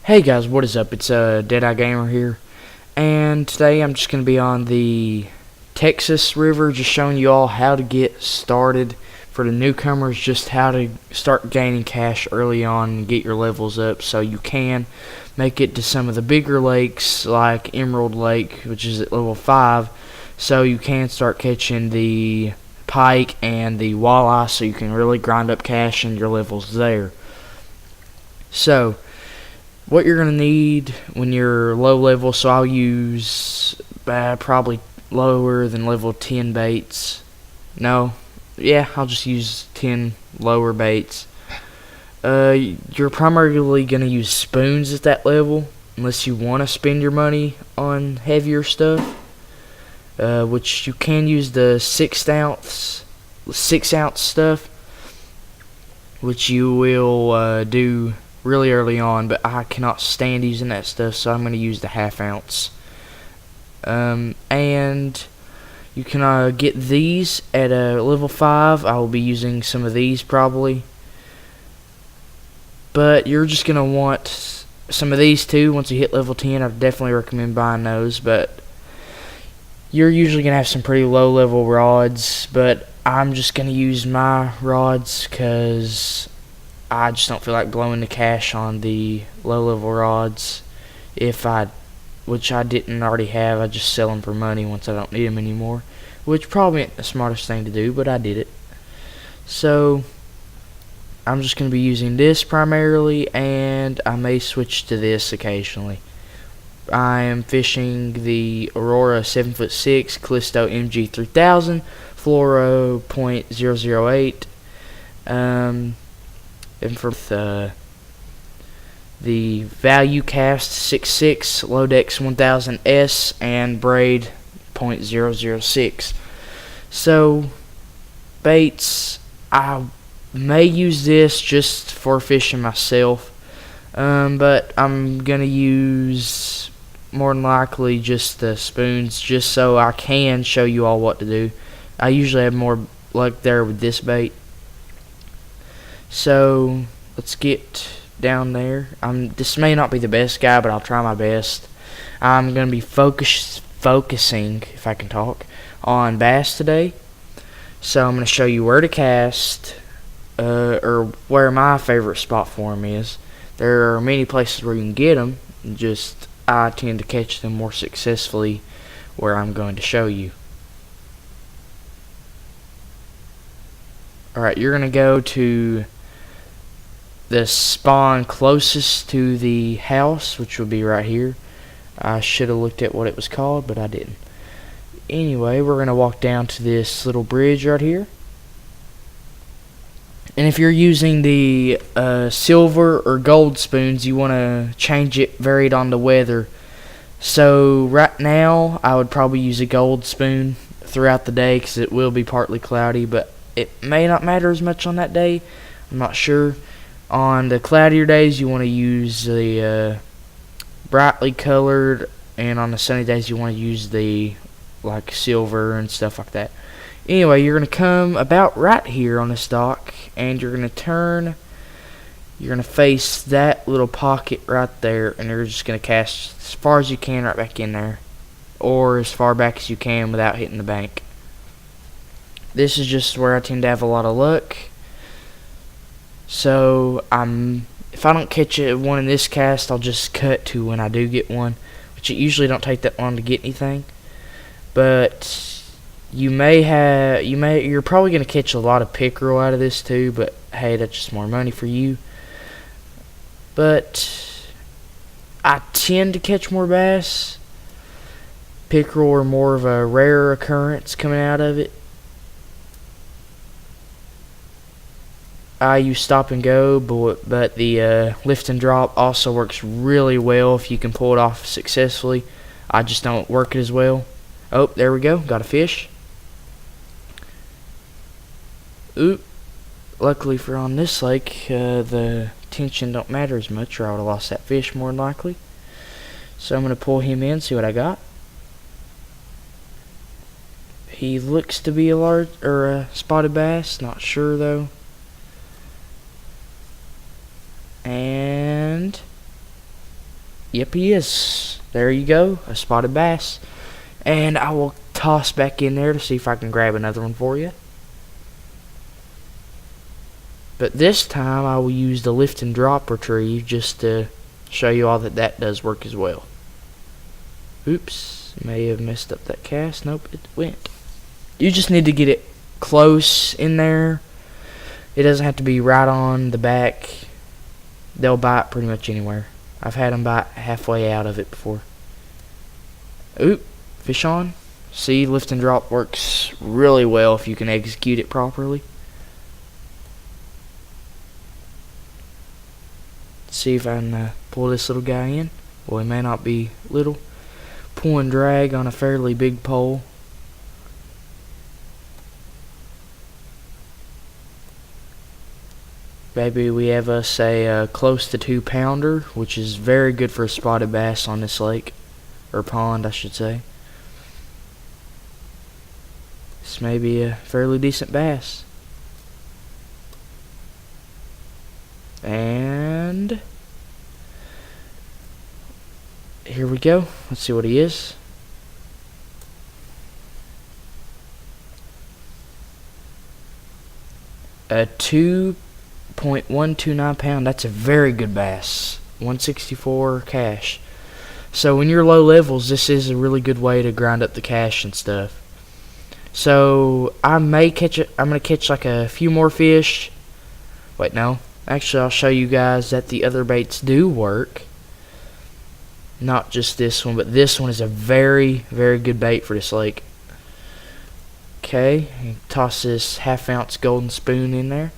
Hey guys, what is up? It's DeadeyeGamer here, and today I'm just going to be on the Texas River, just showing you all how to get started for the newcomers, just how to start gaining cash early on and get your levels up so you can make it to some of the bigger lakes like Emerald Lake, which is at level 5, so you can start catching the pike and the walleye so you can really grind up cash and your levels there. So what you're going to need when you're low level, so I'll use probably lower than level 10 baits. No, yeah, I'll just use 10 lower baits. You're primarily going to use spoons at that level, unless you want to spend your money on heavier stuff, which you can use the 6 ounce stuff, which you will do really early on, but I cannot stand using that stuff, so I'm going to use the 1/2 ounce. And you can get these at level 5. I will be using some of these probably, but you're just going to want some of these too. Once you hit level 10, I definitely recommend buying those, but you're usually going to have some pretty low level rods, but I'm just going to use my rods because I just don't feel like blowing the cash on the low level rods. Which I didn't already have, I just sell them for money once I don't need them anymore, which probably ain't the smartest thing to do, but I did it. So I'm just going to be using this primarily, and I may switch to this occasionally. I am fishing the Aurora 7'6", Callisto MG3000, Fluoro .008. And for the Value Cast 6'6", Lodex 1000S, and Braid .006. So baits, I may use this just for fishing myself, but I'm gonna use more than likely just the spoons, just so I can show you all what to do. I usually have more luck there with this bait. So let's get down there. This may not be the best guy, but I'll try my best. I'm going to be focusing, if I can talk, on bass today. So I'm going to show you where to cast, or where my favorite spot for them is. There are many places where you can get them, just I tend to catch them more successfully where I'm going to show you. Alright, you're going to go to the spawn closest to the house, which will be right here. I should have looked at what it was called, but I didn't. Anyway, we're going to walk down to this little bridge right here. And if you're using the silver or gold spoons, you want to change it varied on the weather. So right now, I would probably use a gold spoon throughout the day because it will be partly cloudy, but it may not matter as much on that day. I'm not sure. On the cloudier days, you want to use the brightly colored, and on the sunny days, you want to use the like silver and stuff like that. Anyway, you're going to come about right here on this dock, and you're going to turn. You're going to face that little pocket right there, and you're just going to cast as far as you can right back in there, or as far back as you can without hitting the bank. This is just where I tend to have a lot of luck. So if I don't catch one in this cast, I'll just cut to when I do get one, which it usually don't take that long to get anything. But you're probably gonna catch a lot of pickerel out of this too. But hey, that's just more money for you. But I tend to catch more bass. Pickerel are more of a rare occurrence coming out of it. I use stop and go, but the lift and drop also works really well if you can pull it off successfully. I just don't work it as well. Oh, there we go. Got a fish. Oop. Luckily for on this lake, the tension don't matter as much, or I would have lost that fish more than likely. So I'm going to pull him in, see what I got. He looks to be a large or a spotted bass. Not sure though. And Yep, he is. There you go, a spotted bass. And I will toss back in there to see if I can grab another one for you. But this time I will use the lift and drop retrieve just to show you all that that does work as well. Oops, may have messed up that cast. Nope, it went. You just need to get it close in there. It doesn't have to be right on the back. They'll bite pretty much anywhere. I've had them bite halfway out of it before. Oop, fish on. See, lift and drop works really well if you can execute it properly. Let's see if I can pull this little guy in. Well, he may not be little. Pull and drag on a fairly big pole. Maybe we have us a close to 2-pounder, which is very good for a spotted bass on this lake, or pond I should say. This may be a fairly decent bass. And here we go. Let's see what he is. A 2.129 pound. That's a very good bass. 164 cash. So when you're low levels, this is a really good way to grind up the cash and stuff. So I may catch it. I'm gonna catch like a few more fish. Wait, no. Actually, I'll show you guys that the other baits do work. Not just this one, but this one is a very, very good bait for this lake. Okay, toss this 1/2 ounce golden spoon in there.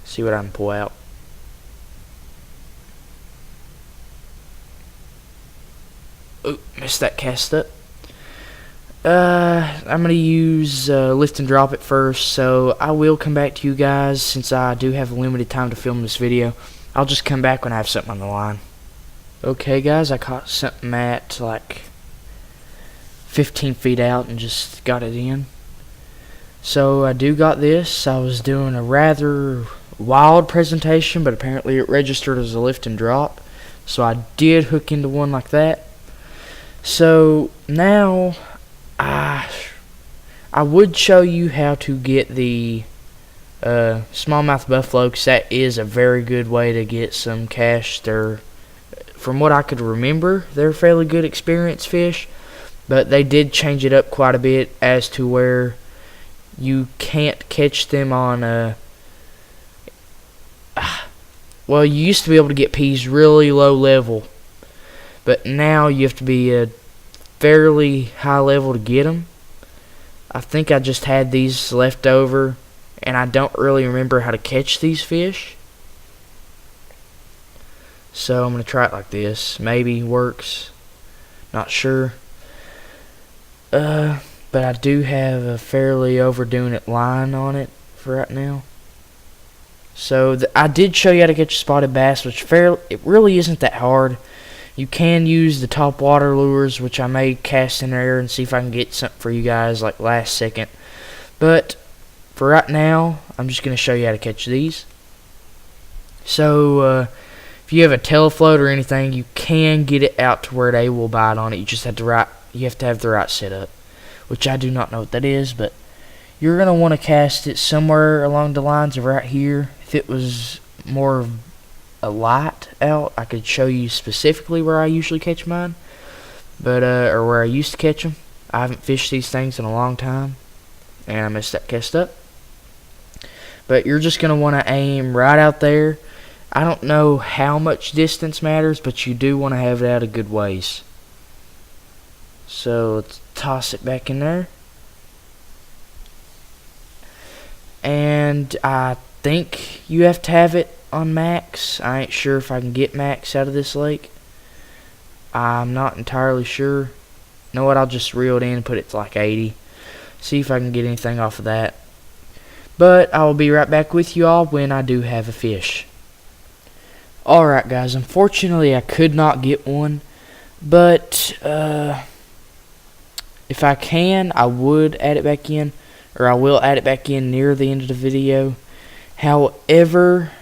See what I can pull out. Oh, missed that cast up. I'm going to use lift and drop it first, so I will come back to you guys since I do have limited time to film this video. I'll just come back when I have something on the line. Okay guys, I caught something at like 15 feet out and just got it in. So I do got this. I was doing a rather wild presentation, but apparently it registered as a lift and drop. So I did hook into one like that. So now I would show you how to get the smallmouth buffalo, because that is a very good way to get some cash. They're, from what I could remember, they're fairly good experienced fish, but they did change it up quite a bit as to where you can't catch them on well, you used to be able to get peas really low level, but now you have to be a fairly high level to get them. I think I just had these left over, and I don't really remember how to catch these fish. So I'm going to try it like this. Maybe works. Not sure. But I do have a fairly overdoing it line on it for right now. So I did show you how to catch a spotted bass, which it really isn't that hard. You can use the top water lures, which I may cast in there and see if I can get something for you guys like last second. But for right now, I'm just going to show you how to catch these. So if you have a telefloat or anything, you can get it out to where they will bite on it. You just have to have the right setup, which I do not know what that is, but you're going to want to cast it somewhere along the lines of right here. If it was more of a light out, I could show you specifically where I usually catch mine, but or where I used to catch them. I haven't fished these things in a long time, and I messed that cast up. But you're just going to want to aim right out there. I don't know how much distance matters, but you do want to have it out a good ways. So let's toss it back in there. And I think you have to have it on max. I ain't sure if I can get max out of this lake. I'm not entirely sure. You know what, I'll just reel it in and put it to like 80. See if I can get anything off of that. But I will be right back with you all when I do have a fish. Alright guys, unfortunately I could not get one, but if I can, I would add it back in, or I will add it back in near the end of the video. However,